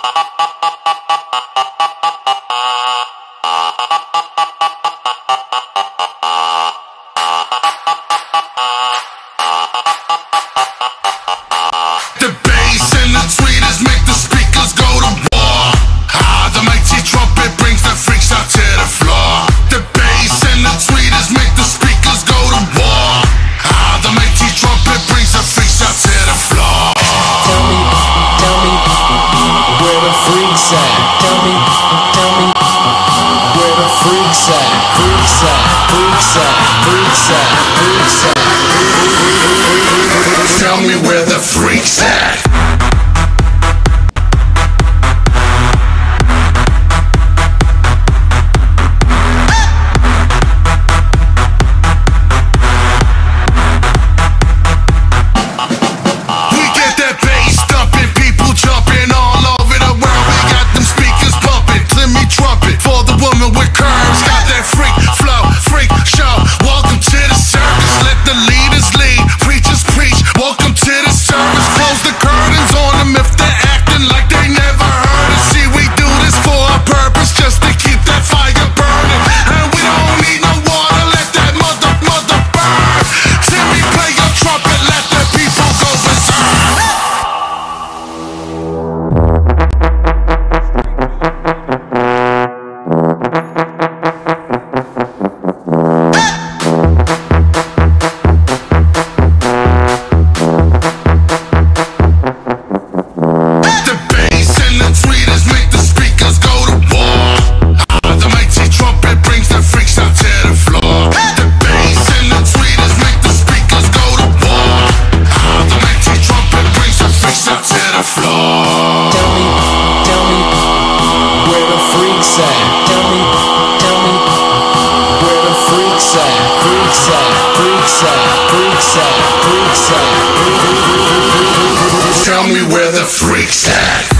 The bass and the tweeters make the speakers go to war. The mighty trumpet brings the freaks out to the floor. The bass and the tweeters make the speakers go to war. The mighty trumpet brings the freaks out to the floor. Tell me where the freaks at. Tell me where the freaks at. Freaks at, freaks at, freaks at, freaks at. Tell me where the freaks at. Tell me where the freaks at.